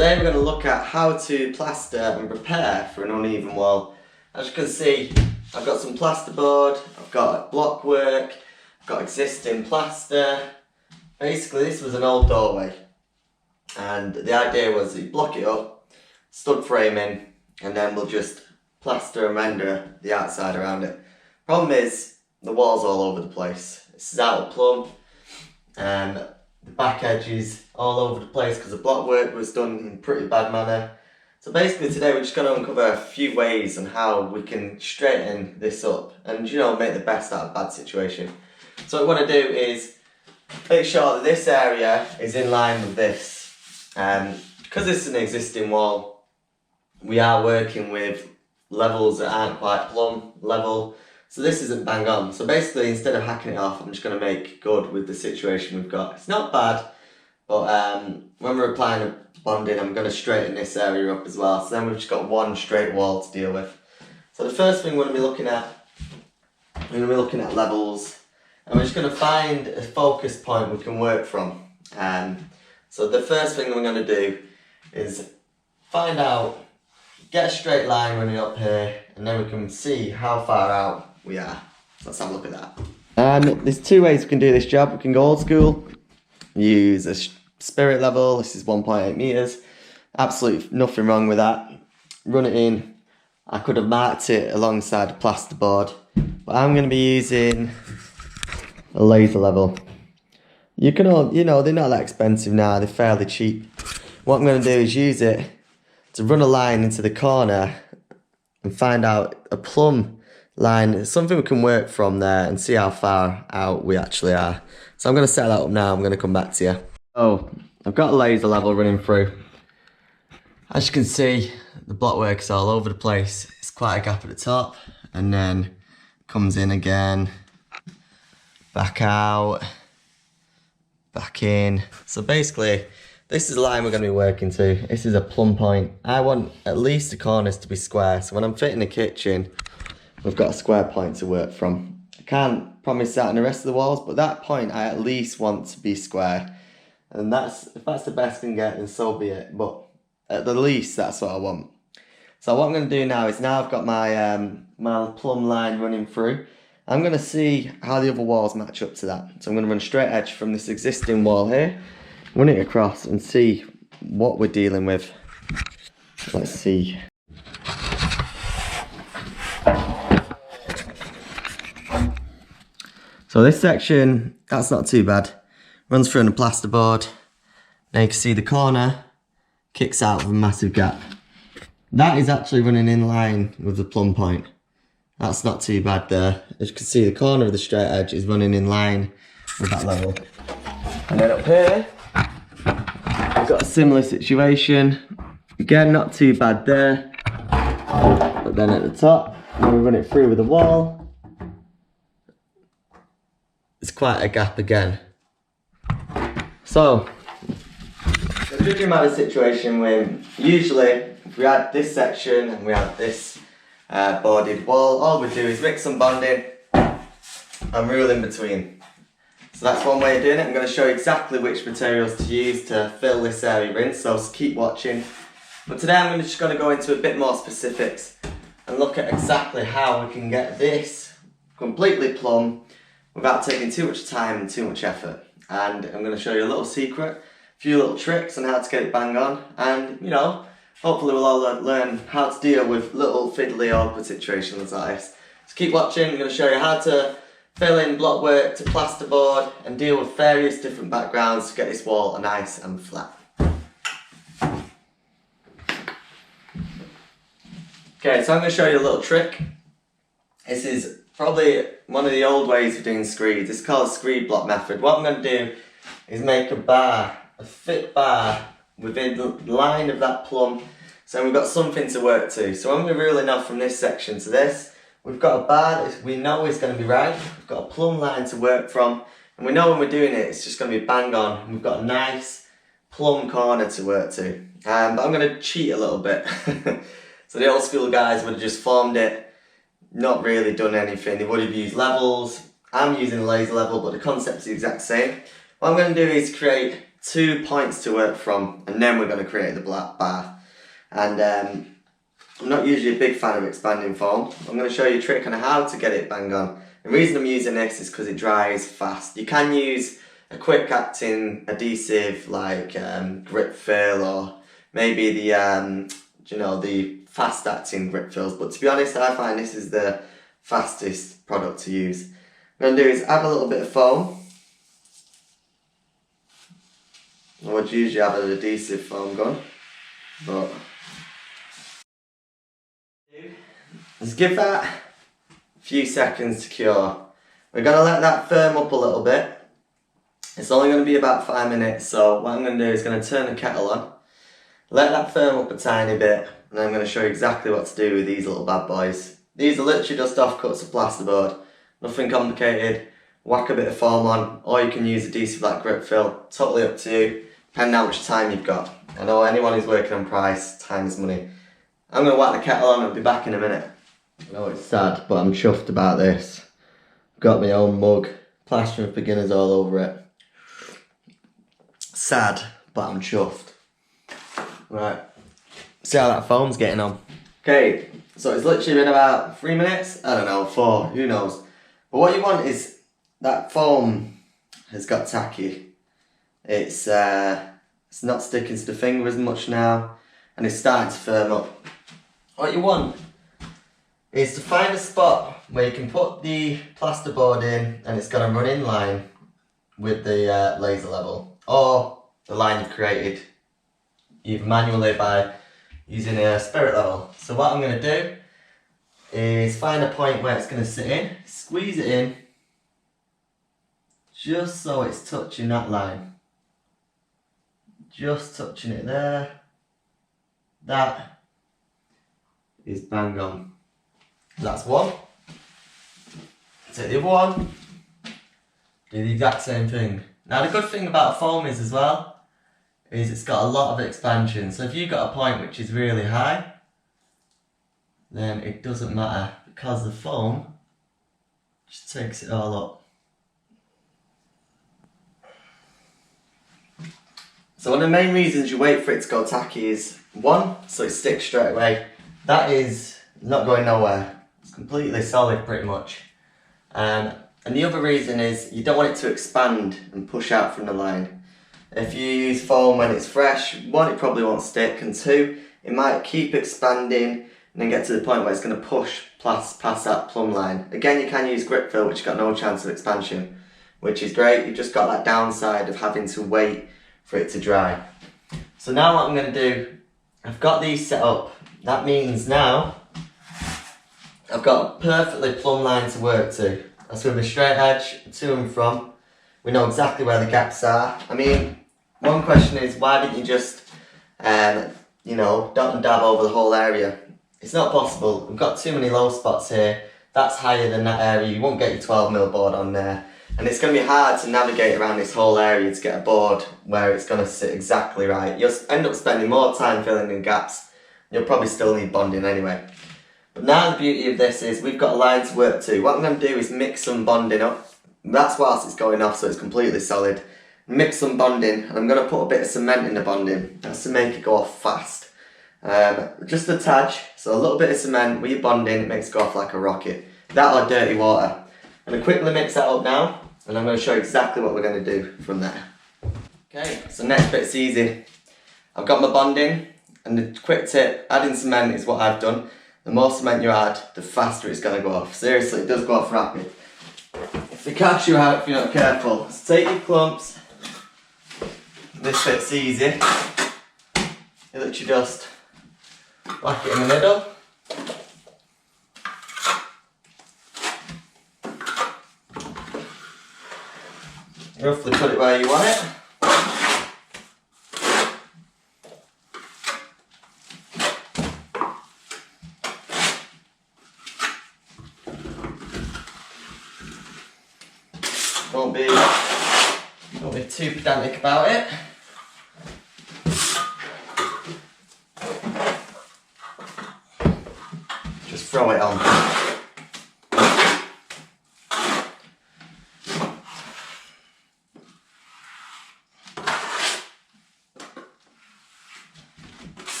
Today we're going to look at how to plaster and prepare for an uneven wall. As you can see, I've got some plasterboard, I've got block work, I've got existing plaster. Basically this was an old doorway and the idea was that you block it up, stud framing, and then we'll just plaster and render the outside around it. Problem is, the wall's all over the place. This is out of plumb. The back edges all over the place because the block work was done in pretty bad manner. So basically today we're just going to uncover a few ways on how we can straighten this up and, you know, make the best out of a bad situation. So what we want to do is make sure that this area is in line with this. Because this is an existing wall, we are working with levels that aren't quite plumb level. So this isn't bang on. So basically, instead of hacking it off, I'm just going to make good with the situation we've got. It's not bad, but when we're applying a bonding, I'm going to straighten this area up as well. So then we've just got one straight wall to deal with. So the first thing we're going to be looking at, levels, and we're just going to find a focus point we can work from. So the first thing we're going to do is find out, get a straight line running up here, and then we can see how far out we are. Let's have a look at that. There's two ways we can do this job. We can go old school, use a spirit level. This is 1.8 meters. Absolutely nothing wrong with that. Run it in. I could have marked it alongside the plasterboard, but I'm going to be using a laser level. You can all, you know, they're not that expensive now. They're fairly cheap. What I'm going to do is use it to run a line into the corner and find out a plumb line, something we can work from there and see how far out we actually are. So I'm going to set that up now, I'm going to come back to you. Oh, I've got a laser level running through. As you can see, the block work is all over the place. It's quite a gap at the top and then comes in again, back out, back in. So basically, this is the line we're going to be working to. This is a plumb point. I want at least the corners to be square. So when I'm fitting the kitchen, we've got a square point to work from. I can't promise that on the rest of the walls, but that point I at least want to be square. And if that's the best I can get, then so be it. But at the least, that's what I want. So what I'm going to do now is now I've got my, my plumb line running through. I'm going to see how the other walls match up to that. So I'm going to run a straight edge from this existing wall here, run it across and see what we're dealing with. Let's see. So this section, that's not too bad. Runs through on the plasterboard. Now you can see the corner kicks out with a massive gap. That is actually running in line with the plumb point. That's not too bad there. As you can see, the corner of the straight edge is running in line with that level. And then up here, we've got a similar situation. Again, not too bad there. But then at the top, when we run it through with the wall, it's quite a gap again. So, judging by the situation, usually if we had this section and we had this boarded wall, all we do is mix some bonding and rule in between. So that's one way of doing it. I'm going to show you exactly which materials to use to fill this area in, so keep watching. But today I'm just going to go into a bit more specifics and look at exactly how we can get this completely plumb without taking too much time and too much effort. And I'm going to show you a little secret, a few little tricks on how to get it bang on, and, you know, hopefully we'll all learn how to deal with little fiddly awkward situations like this. So keep watching. I'm going to show you how to fill in block work to plasterboard and deal with various different backgrounds to get this wall nice and flat. Okay, so I'm going to show you a little trick. This is probably one of the old ways of doing screeds. It's called the screed block method. What I'm going to do is make a bar, a thick bar within the line of that plumb, so we've got something to work to. So when we're ruling off from this section to this, we've got a bar that we know is going to be right, we've got a plumb line to work from, and we know when we're doing it, it's just going to be bang on, and we've got a nice plumb corner to work to. But I'm going to cheat a little bit. So the old school guys would have just formed it, not really done anything. They would have used levels. I'm using a laser level, but the concept's the exact same. What I'm going to do is create 2 points to work from, and then we're going to create the black bar. And I'm not usually a big fan of expanding foam. I'm going to show you a trick on how to get it bang on. The reason I'm using this is because it dries fast. You can use a quick acting adhesive like grip fill, or maybe the the fast acting grip fills, but to be honest I find this is the fastest product to use. What I'm going to do is add a little bit of foam. I would usually have an adhesive foam gun, but let's give that a few seconds to cure. We're going to let that firm up a little bit. It's only going to be about 5 minutes, so what I'm going to do is going to turn the kettle on, let that firm up a tiny bit, and then I'm going to show you exactly what to do with these little bad boys. These are literally just offcuts of plasterboard, nothing complicated. Whack a bit of foam on, or you can use adhesive like grip fill, totally up to you, depending on how much time you've got. I know anyone who's working on price, time is money. I'm going to whack the kettle on and I'll be back in a minute. I know it's sad, but I'm chuffed about this. I've got my own mug, Plastering for Beginners all over it. Sad, but I'm chuffed. Right, see how that foam's getting on. Okay, so it's literally been about 3 minutes, I don't know, 4, who knows. But what you want is, that foam has got tacky. It's not sticking to the finger as much now, and it's starting to firm up. What you want is to find a spot where you can put the plasterboard in and it's going to run in line with the laser level, or the line you've created either manually by using a spirit level. So what I'm going to do is find a point where it's going to sit in, squeeze it in just so it's touching that line, just touching it there. That is bang on. That's one. Take the other one, do the exact same thing. Now the good thing about foam is as well, is it's got a lot of expansion. So if you've got a point which is really high, then it doesn't matter because the foam just takes it all up. So one of the main reasons you wait for it to go tacky is, one, so it sticks straight away. That is not going nowhere. It's completely solid pretty much. And the other reason is you don't want it to expand and push out from the line. If you use foam when it's fresh, one, it probably won't stick, and two, it might keep expanding and then get to the point where it's going to push past that plumb line. Again, you can use grip fill, which has got no chance of expansion, which is great. You've just got that downside of having to wait for it to dry. So now what I'm going to do, I've got these set up. That means now I've got a perfectly plumb line to work to. That's with a straight edge to and from. We know exactly where the gaps are. I mean, one question is, why didn't you just, dot and dab over the whole area? It's not possible. We've got too many low spots here. That's higher than that area. You won't get your 12mm board on there. And it's going to be hard to navigate around this whole area to get a board where it's going to sit exactly right. You'll end up spending more time filling in gaps. You'll probably still need bonding anyway. But now the beauty of this is we've got a line to work to. What I'm going to do is mix some bonding up. That's whilst it's going off, so it's completely solid. Mix some bonding, and I'm going to put a bit of cement in the bonding. That's to make it go off fast. Just a touch, so a little bit of cement with your bonding, it makes it go off like a rocket. That or dirty water. I'm going to quickly mix that up now, and I'm going to show you exactly what we're going to do from there. Okay, so next bit's easy. I've got my bonding, and the quick tip, adding cement is what I've done. The more cement you add, the faster it's going to go off. Seriously, it does go off rapid. If they catch you out if you're not careful, so take your clumps. This bit's easy. You literally just whack it in the middle. Roughly put it where you want it. Don't be too pedantic about it. Just throw it on.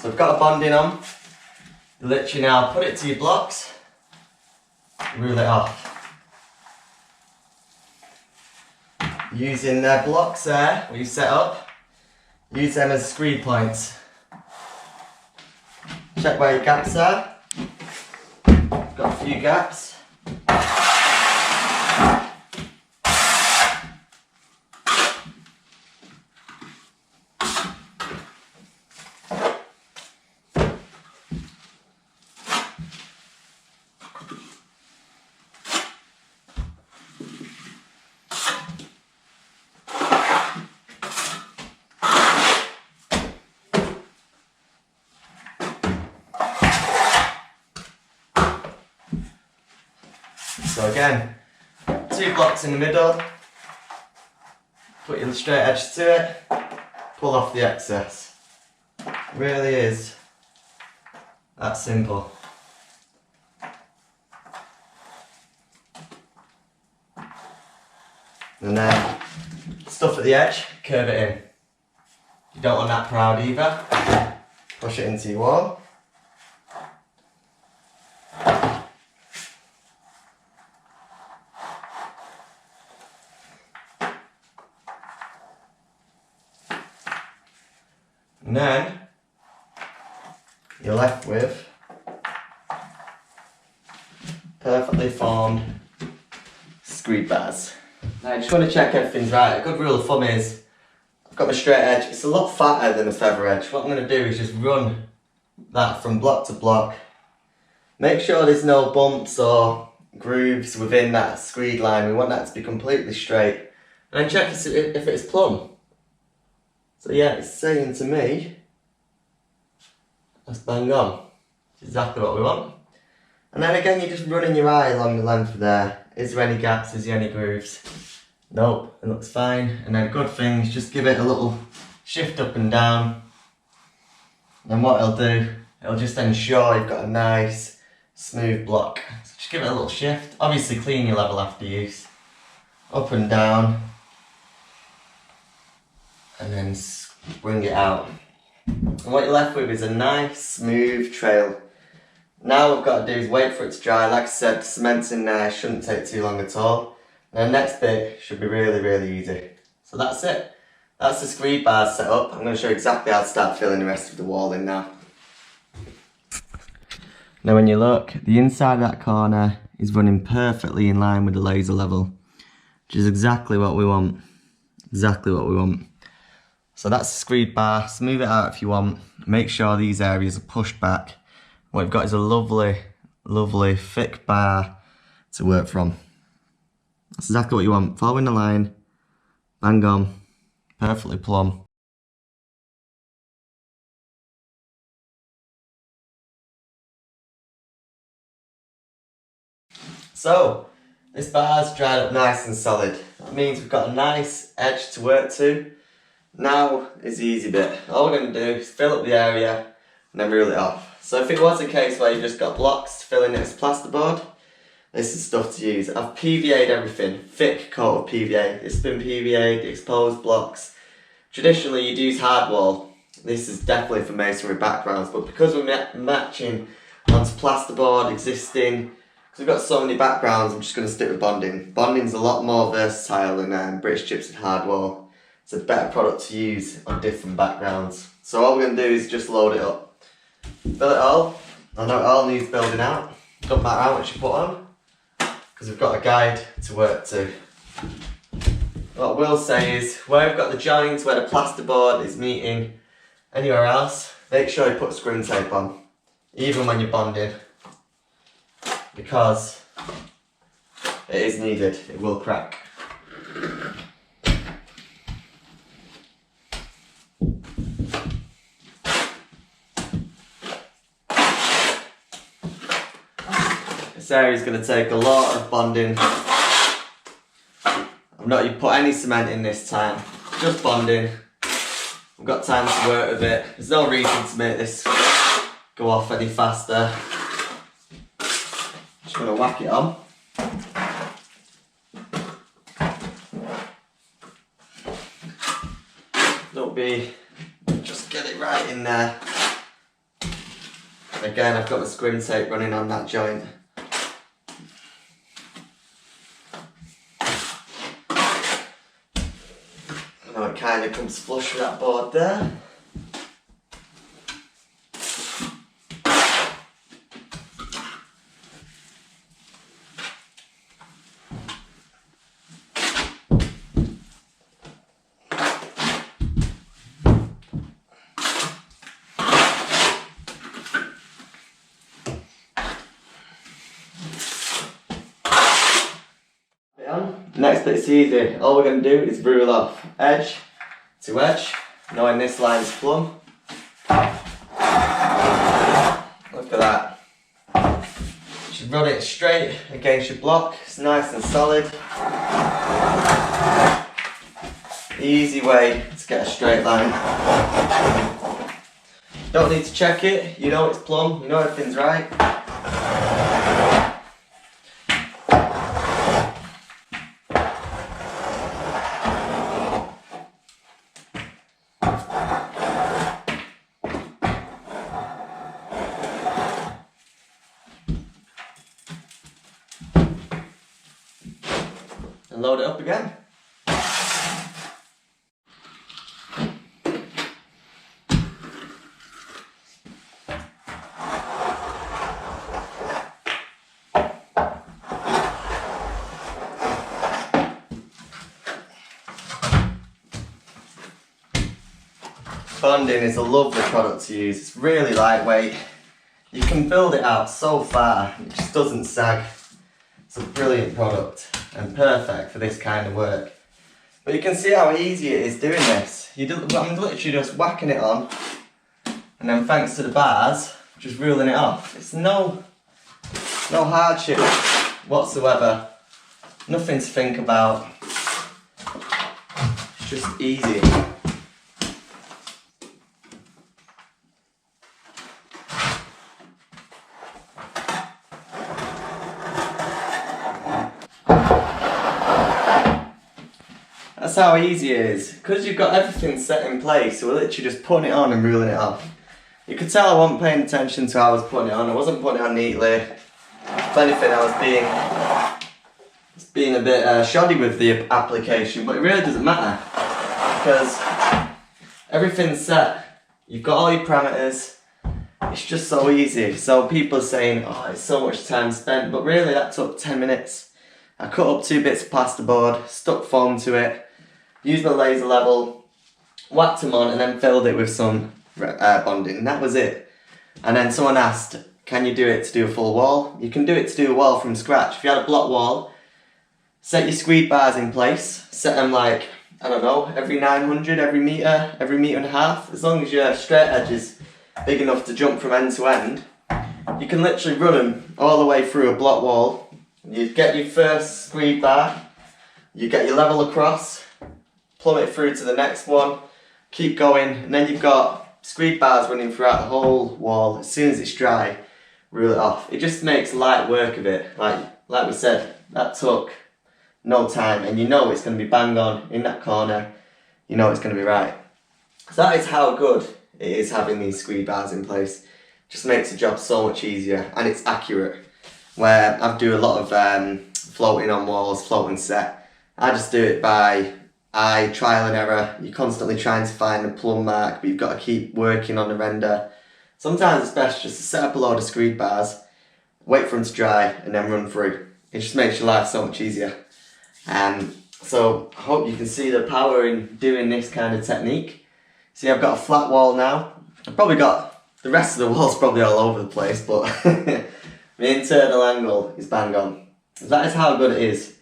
So we've got a bonding on. You literally now put it to your blocks, rule it off. Using their blocks there, where you set up, use them as screed points. Check where your gaps are. Got a few gaps. So again, 2 blocks in the middle, put your straight edge to it, pull off the excess. It really is that simple. And then stuff at the edge, curve it in. You don't want that proud either. Push it into your wall. And then you're left with perfectly formed screed bars. Now I just want to check everything's right. A good rule of thumb is I've got my straight edge. It's a lot fatter than a feather edge. What I'm going to do is just run that from block to block. Make sure there's no bumps or grooves within that screed line. We want that to be completely straight. And then check if it's plumb. So yeah, it's saying to me, that's bang on. It's exactly what we want. And then again, you're just running your eye along the length of there. Is there any gaps? Is there any grooves? Nope, it looks fine. And then good thing is just give it a little shift up and down. And what it'll do, it'll just ensure you've got a nice, smooth block. So just give it a little shift. Obviously clean your level after use. Up and down. And then bring it out. And what you're left with is a nice smooth trail. Now what we've got to do is wait for it to dry. Like I said, the cement's in there, shouldn't take too long at all. And the next bit should be really easy. So that's it. That's the screed bars set up. I'm going to show you exactly how to start filling the rest of the wall in now. Now when you look, the inside of that corner is running perfectly in line with the laser level, which is exactly what we want. Exactly what we want. So that's the screed bar. Smooth it out if you want. Make sure these areas are pushed back. What we've got is a lovely thick bar to work from. That's exactly what you want. Following the line, bang on, perfectly plumb. So, this bar's dried up nice and solid. That means we've got a nice edge to work to. Now is the easy bit. All we're going to do is fill up the area and then rule it off. So if it was a case where you just got blocks to fill in as plasterboard, this is stuff to use. I've PVA'd everything, thick coat of PVA. It's been PVA'd, exposed blocks. Traditionally you'd use hardwall. This is definitely for masonry backgrounds, but because we're matching onto plasterboard, existing, because we've got so many backgrounds, I'm just going to stick with bonding. Bonding's a lot more versatile than British Gypsum hardwall. It's a better product to use on different backgrounds. So all we're going to do is just load it up. Fill it all. I know it all needs building out. Don't matter how much you put on, because we've got a guide to work to. What I will say is, where we've got the joints, where the plasterboard is meeting anywhere else, make sure you put screw tape on, even when you're bonding, because it is needed, it will crack. This area is going to take a lot of bonding. I've not put any cement in this time, just bonding. We've got time to work with it. There's no reason to make this go off any faster. Just going to whack it on. Don't be, just get it right in there. Again, I've got the screen tape running on that joint. Now it kind of comes flush with that board there. Next bit's easy. All we're going to do is rule off edge to edge, knowing this line's plumb. Look at that. You should run it straight against your block. It's nice and solid. Easy way to get a straight line. Don't need to check it. You know it's plumb. You know everything's right. And load it up again. Bonding is a lovely product to use. It's really lightweight. You can build it out so far, it just doesn't sag. It's a brilliant product and perfect for this kind of work. But you can see how easy it is doing this. I'm literally just whacking it on, and then thanks to the bars, just ruling it off. It's no hardship whatsoever. Nothing to think about. It's just easy. That's how easy it is. Because you've got everything set in place, so we're literally just putting it on and ruling it off. You could tell I wasn't paying attention to how I was putting it on. I wasn't putting it on neatly. If anything, I was being a bit shoddy with the application, but it really doesn't matter because everything's set. You've got all your parameters. It's just so easy. So people are saying, oh, it's so much time spent, but really that took 10 minutes. I cut up 2 bits of plasterboard, stuck foam to it, used my laser level, whacked them on, and then filled it with some bonding. That was it. And then someone asked, can you do it to do a full wall? You can do it to do a wall from scratch. If you had a block wall, set your screed bars in place, set them like, I don't know, every 900, every metre and a half. As long as your straight edge is big enough to jump from end to end, you can literally run them all the way through a block wall. You get your first screed bar, you get your level across, plumb it through to the next one, keep going, and then you've got screed bars running throughout the whole wall. As soon as it's dry, rule it off. It just makes light work of it. Like we said, that took no time, and you know it's going to be bang on in that corner. You know it's going to be right. So that is how good it is having these screed bars in place. Just makes the job so much easier, and it's accurate. Where I do a lot of floating on walls, floating set, I just do it by eye, trial and error. You're constantly trying to find a plumb mark, but you've got to keep working on the render. Sometimes it's best just to set up a load of screed bars, wait for them to dry, and then run through. It just makes your life so much easier. So I hope you can see the power in doing this kind of technique. See, I've got a flat wall now. I've probably got, the rest of the wall's probably all over the place, but my internal angle is bang on. That is how good it is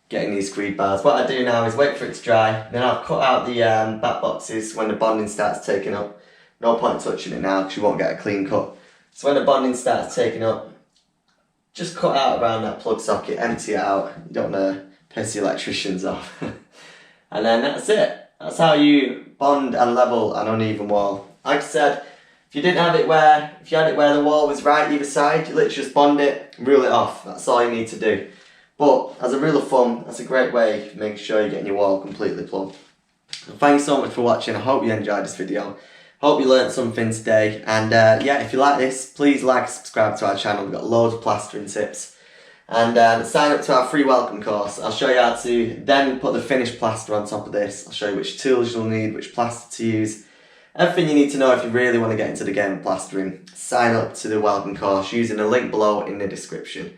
getting these screed bars. What I do now is wait for it to dry, then I'll cut out the back boxes when the bonding starts taking up. No point touching it now because you won't get a clean cut. So when the bonding starts taking up, just cut out around that plug socket, empty it out. You don't want to piss the electricians off. And then that's it. That's how you bond and level an uneven wall. Like I said, if you had it where the wall was right either side, you literally just bond it and rule it off. That's all you need to do. But as a rule of thumb, that's a great way of making sure you're getting your wall completely plumb. Thanks so much for watching. I hope you enjoyed this video. Hope you learned something today, and yeah, if you like this, please like and subscribe to our channel. We've got loads of plastering tips. And sign up to our free welcome course. I'll show you how to then put the finished plaster on top of this. I'll show you which tools you'll need, which plaster to use. Everything you need to know if you really want to get into the game of plastering. Sign up to the welcome course using the link below in the description.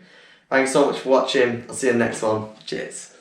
Thanks so much for watching. I'll see you in the next one. Cheers.